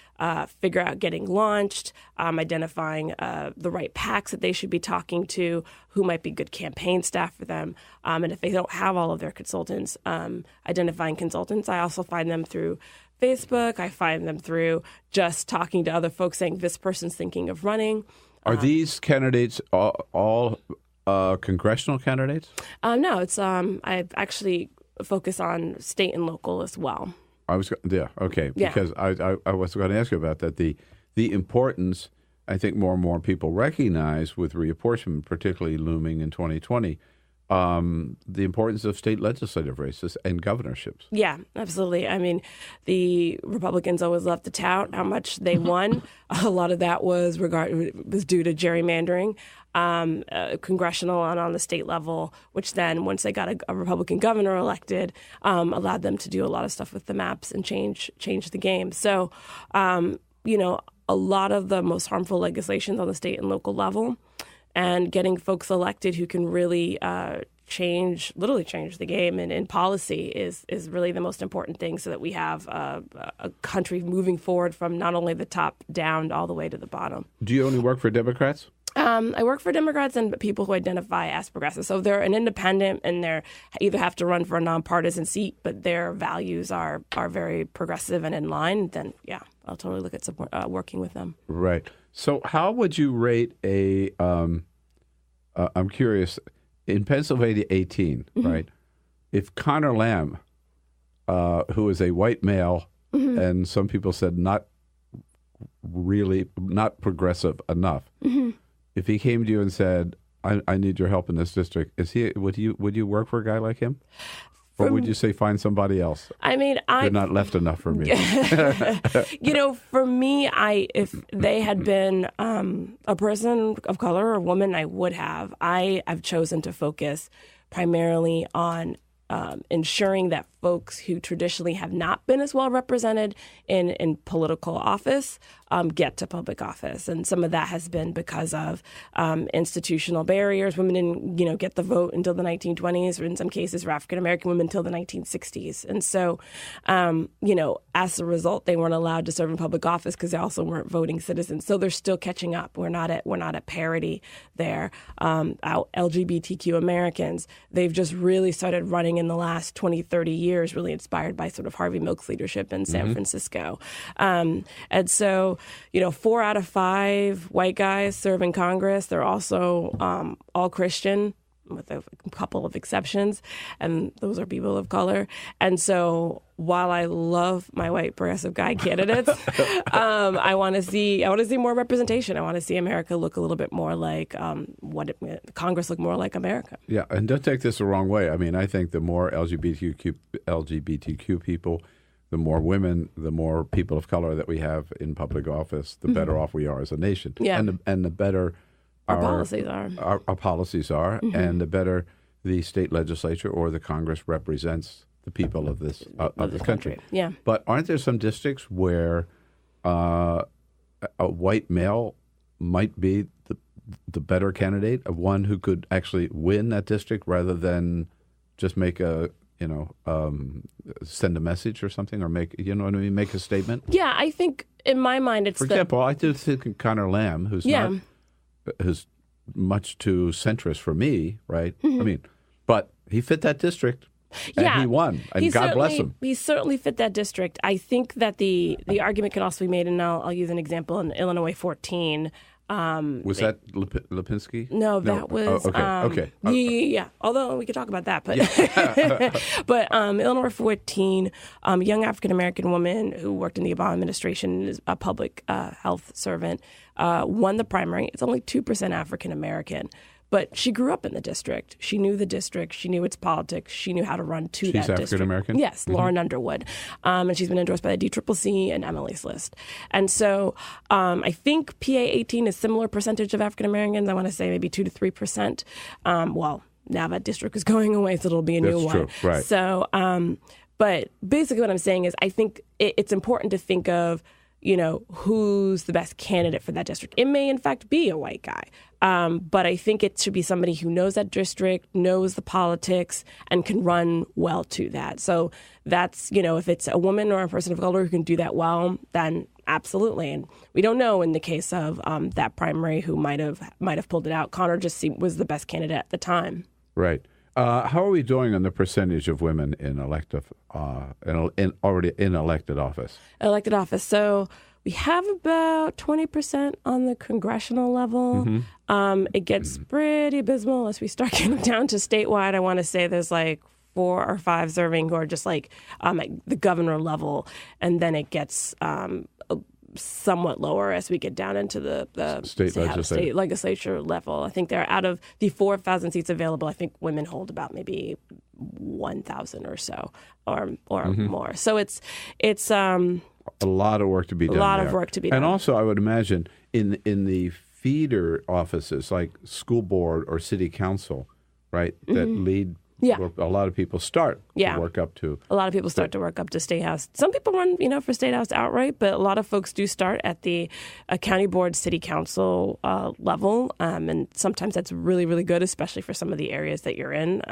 figure out getting launched, identifying the right PACs that they should be talking to, who might be good campaign staff for them. And if they don't have all of their consultants, identifying consultants. I also find them through Facebook. I find them through just talking to other folks saying, this person's thinking of running. Are these candidates all congressional candidates? No, it's I actually focus on state and local as well. Because I was going to ask you about that. The importance, I think more and more people recognize with reapportionment, particularly looming in 2020, the importance of state legislative races and governorships. Yeah, absolutely. I mean, the Republicans always love to tout how much they won. A lot of that was due to gerrymandering, congressional and on the state level, which then, once they got a Republican governor elected, allowed them to do a lot of stuff with the maps and change the game. So, a lot of the most harmful legislations on the state and local level, and getting folks elected who can really literally change the game and in policy is really the most important thing, so that we have a country moving forward from not only the top down all the way to the bottom. Do you only work for Democrats? I work for Democrats and people who identify as progressive. So they're an independent, and they either have to run for a nonpartisan seat, but their values are very progressive and in line. Then, yeah, I'll totally look at working with them. Right. So how would you rate I'm curious, in Pennsylvania 18, right? If Connor Lamb, who is a white male, and some people said not progressive enough, if he came to you and said, I need your help in this district, would you work for a guy like him? Or would you say find somebody else? I mean, You're not left enough for me. For me, if they had been a person of color or a woman, I would have. I've chosen to focus primarily on ensuring that folks who traditionally have not been as well represented in political office get to public office. And some of that has been because of institutional barriers. Women didn't, get the vote until the 1920s, or in some cases for African-American women until the 1960s. And so, as a result, they weren't allowed to serve in public office because they also weren't voting citizens. So they're still catching up. We're not at parity there. LGBTQ Americans, they've just really started running in the last 20, 30 years, really inspired by sort of Harvey Milk's leadership in San Francisco. And so, 4 out of 5 white guys serve in Congress. They're also all Christian, with a couple of exceptions, and those are people of color. And so while I love my white progressive guy candidates, I want to see more representation. I want to see America look a little bit more like Congress look more like America. Yeah, and don't take this the wrong way. I mean, I think the more LGBTQ people, the more women, the more people of color that we have in public office, the better off we are as a nation. Yeah. And the better our policies are, and the better the state legislature or the Congress represents the people of this of the country. Yeah. But aren't there some districts where a white male might be the better candidate, one who could actually win that district rather than just make send a message or something, or make a statement? Yeah, I think in my mind it's for example, I do think Connor Lamb, who's much too centrist for me, right? I mean, but he fit that district. And he won, and God bless him. He certainly fit that district. I think that the argument can also be made, and I'll use an example in Illinois 14. Was that Lipinski? No, that was... okay. Yeah, although we could talk about that. But but Illinois 14, a young African-American woman who worked in the Obama administration, is a public health servant, won the primary. It's only 2% African-American. But she grew up in the district. She knew the district. She knew its politics. She knew how to run to that district. She's African-American? Yes, Lauren Underwood. And she's been endorsed by the DCCC and Emily's List. And so I think PA 18 is similar percentage of African-Americans. I want to say maybe 2 to 3%. Now that district is going away, so it'll be a new one. That's true, right. So, but basically what I'm saying is I think it's important to think of who's the best candidate for that district. It may, in fact, be a white guy. But I think it should be somebody who knows that district, knows the politics, and can run well to that. So that's, if it's a woman or a person of color who can do that well, then absolutely. And we don't know in the case of that primary who might have pulled it out. Connor just was the best candidate at the time. Right. How are we doing on the percentage of women in elected office? Elected office. So we have about 20% on the congressional level. It gets pretty abysmal as we start getting down to statewide. I want to say there's like 4 or 5 serving who are just like at the governor level, and then it gets somewhat lower as we get down into the state legislature level. I think they're out of the 4,000 seats available. I think women hold about maybe 1,000 or so, or more. So it's a lot of work to be done. And also, I would imagine in the feeder offices like school board or city council, right, that lead. Yeah. A lot of people start to work up to. A lot of people start to work up to State House. Some people run, for State House outright, but a lot of folks do start at the county board, city council level. And sometimes that's really, really good, especially for some of the areas that you're in,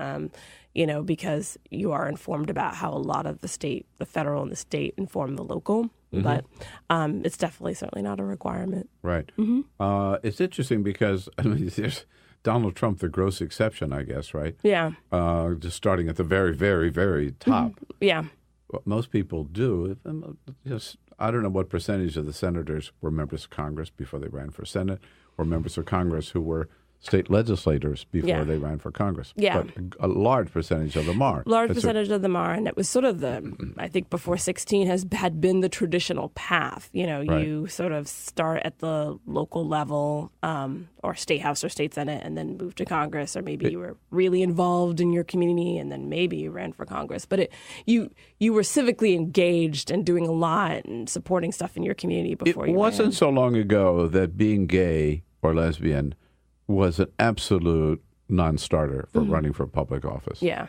because you are informed about how a lot of the federal and the state inform the local. But it's certainly not a requirement. Right. It's interesting because, there's Donald Trump, the gross exception, I guess, right? Yeah. Just starting at the very, very, very top. Yeah. What most people do, I don't know what percentage of the senators were members of Congress before they ran for Senate, or members of Congress who were state legislators before they ran for Congress. Yeah. But a large percentage of them are. Percentage of them are. And it was sort of I think before 16 had been the traditional path. You sort of start at the local level or state house or state senate and then move to Congress, or maybe you were really involved in your community and then maybe you ran for Congress. But you were civically engaged and doing a lot and supporting stuff in your community before you ran. It wasn't so long ago that being gay or lesbian was an absolute non-starter for running for public office. Yeah.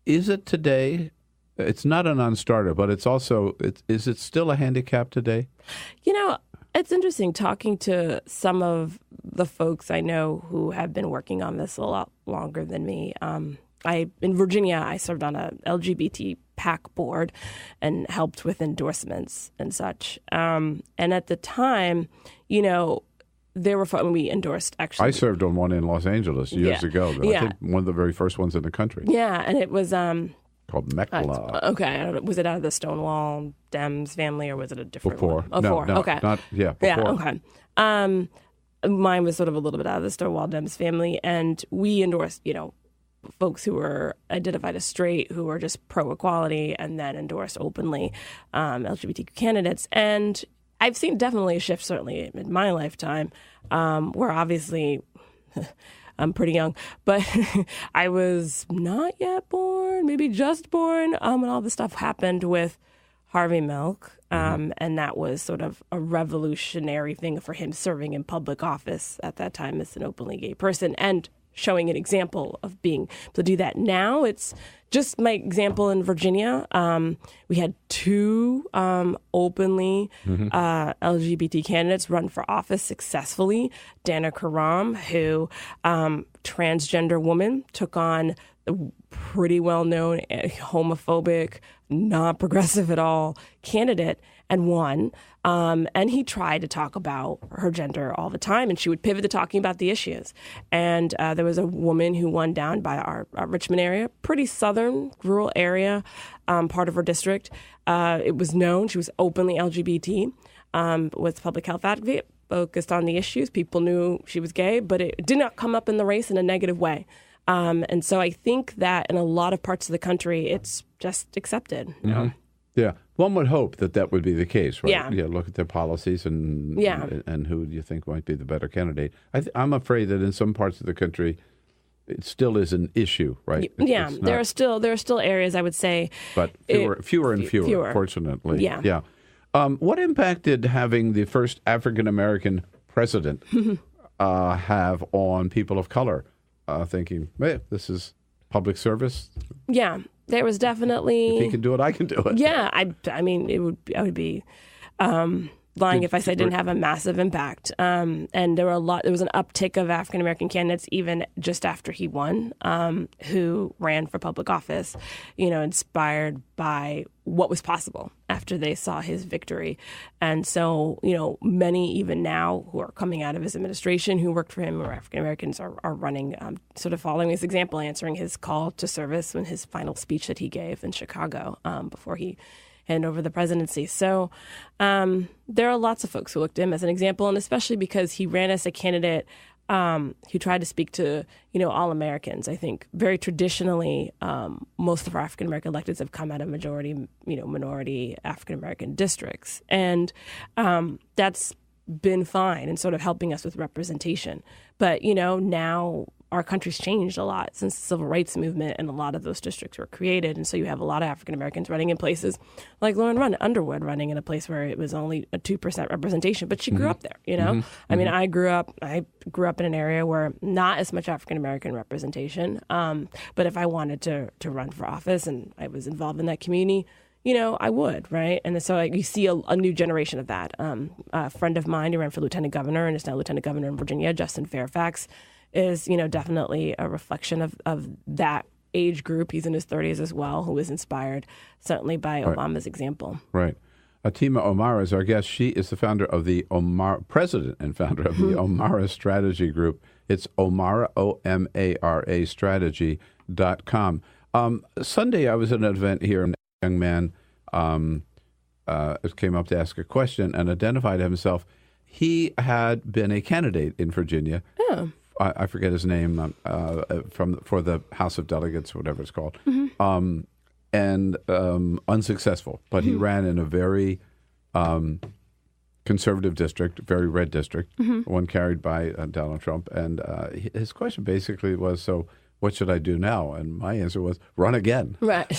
Is it today? it's not a non-starter, but it's also, is it still a handicap today? You know, it's interesting talking to some of the folks I know who have been working on this a lot longer than me. In Virginia, I served on a LGBT PAC board and helped with endorsements and such. And at the time, you know, there were we endorsed actually. I served on one in Los Angeles years ago. I think one of the very first ones in the country. Yeah, and it was called Mekla. Okay, I don't know, was it out of the Stonewall Dems family or was it a different before? one? No, okay. Before. Yeah, okay. Mine was sort of a little bit out of the Stonewall Dems family, and we endorsed, you know, folks who were identified as straight, who were just pro-equality, and then endorsed openly LGBTQ candidates. And I've seen definitely a shift, certainly in my lifetime, where obviously I'm pretty young, but I was not yet born, maybe just born, when all this stuff happened with Harvey Milk. And that was sort of a revolutionary thing for him serving in public office at that time as an openly gay person and showing an example of being able to do that. Now it's just my example in Virginia. We had two openly LGBT candidates run for office successfully. Dana Karam, who transgender woman, took on a pretty well-known homophobic, not progressive at all candidate and won. And he tried to talk about her gender all the time, and she would pivot to talking about the issues. And there was a woman who won down by our Richmond area, pretty southern, rural area, part of her district. It was known she was openly LGBT, was a public health advocate, focused on the issues. People knew she was gay, but it did not come up in the race in a negative way. And so I think that in a lot of parts of the country, it's just accepted. You know? Yeah. One would hope that would be the case, right? Yeah. Look at their policies and who do you think might be the better candidate. I'm afraid that in some parts of the country, it still is an issue, right? It's not, there are still areas, I would say. But fewer and fewer, fortunately. Yeah. What impact did having the first African-American president have on people of color? Thinking, hey, this is public service. Yeah, there was definitely. If he can do it, I can do it. Yeah, I mean, I would be lying if I said it didn't have a massive impact. And there was an uptick of African American candidates even just after he won, who ran for public office, you know, inspired by what was possible after they saw his victory. And so, you know, many even now who are coming out of his administration who worked for him or African Americans are running, sort of following his example, answering his call to service in his final speech that he gave in Chicago before he handed over the presidency. So there are lots of folks who looked at him as an example, and especially because he ran as a candidate who tried to speak to, you know, all Americans. I think very traditionally, most of our African American electeds have come out of majority, you know, minority African American districts, and that's been fine and sort of helping us with representation. But you know, now our country's changed a lot since the Civil Rights Movement, and a lot of those districts were created. And so you have a lot of African Americans running in places like Lauren Underwood running in a place where it was only a 2% representation, but she grew up there, you know? I mean, I grew up in an area where not as much African American representation. But if I wanted to run for office and I was involved in that community, you know, I would, right? And so you see a new generation of that. A friend of mine who ran for lieutenant governor and is now lieutenant governor in Virginia, Justin Fairfax, is, you know, definitely a reflection of that age group. He's in his 30s as well, who was inspired certainly by Obama's example. Right. Atima Omara is our guest. She is the founder of the president and founder of the Omara Strategy Group. It's Omara, O-M-A-R-A strategy.com. Sunday, I was at an event here, and a young man came up to ask a question and identified himself. He had been a candidate in Virginia. Oh. I forget his name, for the House of Delegates, whatever it's called, and unsuccessful. But he ran in a very conservative district, very red district, one carried by Donald Trump. And his question basically was, so what should I do now? And my answer was, run again. Right.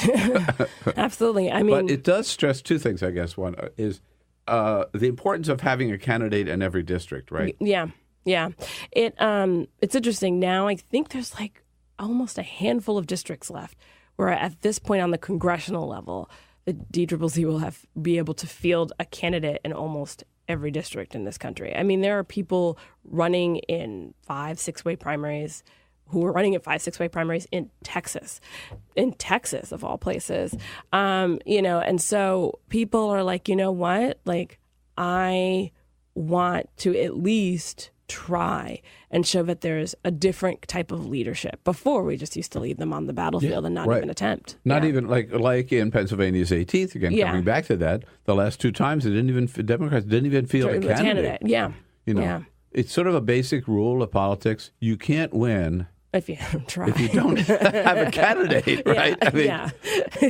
Absolutely. I mean, but it does stress two things, I guess. One is the importance of having a candidate in every district, right? Yeah. Yeah. It's interesting now. I think there's like almost a handful of districts left where at this point on the congressional level, the DCCC will be able to field a candidate in almost every district in this country. I mean, there are people running in 5, 6-way primaries who are running in 5, 6-way primaries in Texas of all places. And so people are like, you know what? Like, I want to at least try and show that there's a different type of leadership. Before, we just used to leave them on the battlefield and not even attempt. Not even like in Pennsylvania's 18th, again, coming back to that, the last 2 times, Democrats didn't even field a candidate. It's sort of a basic rule of politics. You can't win if you don't try. If you don't have a candidate, right?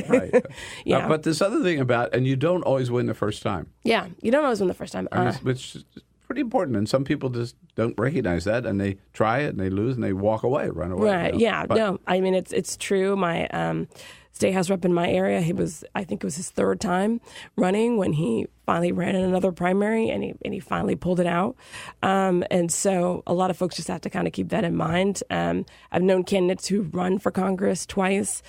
Right. But this other thing about, and you don't always win the first time. Yeah, you don't always win the first time. Which is pretty important, and some people just don't recognize that, and they try it, and they lose, and they walk away, run away. Right, no, I mean, it's true. My state house rep in my area, I think it was his 3rd time running when he finally ran in another primary, and he finally pulled it out. And so a lot of folks just have to kind of keep that in mind. I've known candidates who run for Congress twice.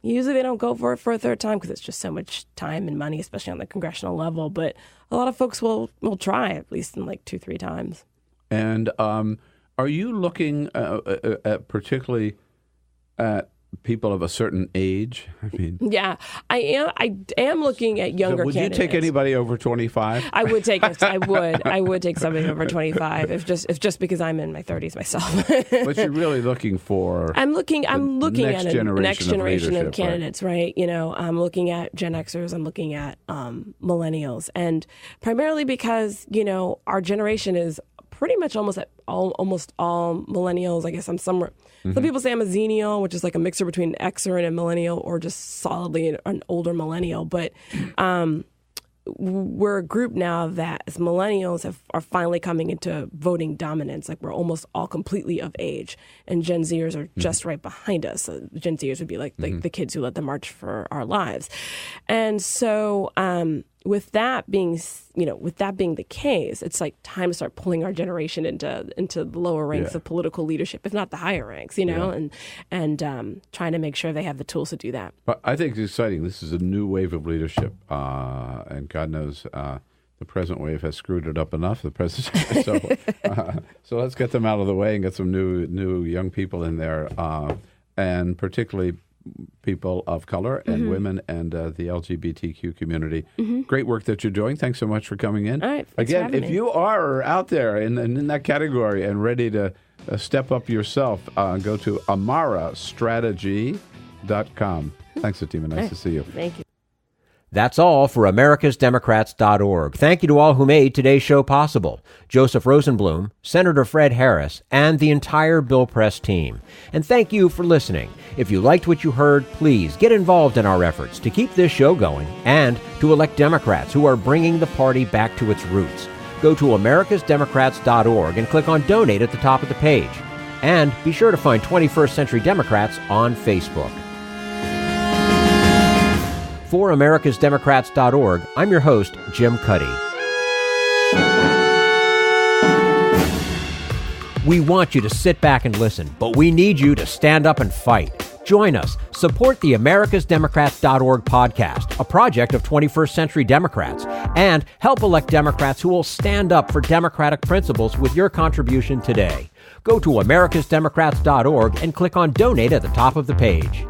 Usually they don't go for it for a 3rd time because it's just so much time and money, especially on the congressional level. But a lot of folks will try at least in like 2-3 times. And are you looking at particularly at people of a certain age? I mean, yeah, I am looking at younger. So would candidates. You take anybody over 25? I would take. I would take somebody over 25 if just because I'm in my 30s myself. But you're really looking for. I'm looking at a next generation of candidates, right? I'm looking at Gen Xers. I'm looking at millennials, and primarily because our generation is pretty much almost all millennials. I guess I'm somewhere. Mm-hmm. Some people say I'm a Xennial, which is like a mixture between an Xer and a millennial, or just solidly an older millennial. But we're a group now that, as millennials, are finally coming into voting dominance. Like, we're almost all completely of age, and Gen Zers are just right behind us. So Gen Zers would be like the kids who led the March for Our Lives, and so. With that being the case, it's like time to start pulling our generation into the lower ranks of political leadership, if not the higher ranks, and trying to make sure they have the tools to do that. But I think it's exciting. This is a new wave of leadership, and God knows the present wave has screwed it up enough. The present, so let's get them out of the way and get some new young people in there, and particularly people of color and women and the LGBTQ community. Great work that you're doing. Thanks so much for coming in. All right. Again, if you are out there in that category and ready to step up yourself, go to amarastrategy.com. Thanks, Atima. Nice to see you. Thank you. That's all for americasdemocrats.org. Thank you to all who made today's show possible. Joseph Rosenbloom, Senator Fred Harris, and the entire Bill Press team. And thank you for listening. If you liked what you heard, please get involved in our efforts to keep this show going and to elect Democrats who are bringing the party back to its roots. Go to americasdemocrats.org and click on Donate at the top of the page. And be sure to find 21st Century Democrats on Facebook. For americasdemocrats.org, I'm your host, Jim Cuddy. We want you to sit back and listen, but we need you to stand up and fight. Join us. Support the americasdemocrats.org podcast, a project of 21st Century Democrats, and help elect Democrats who will stand up for democratic principles with your contribution today. Go to americasdemocrats.org and click on Donate at the top of the page.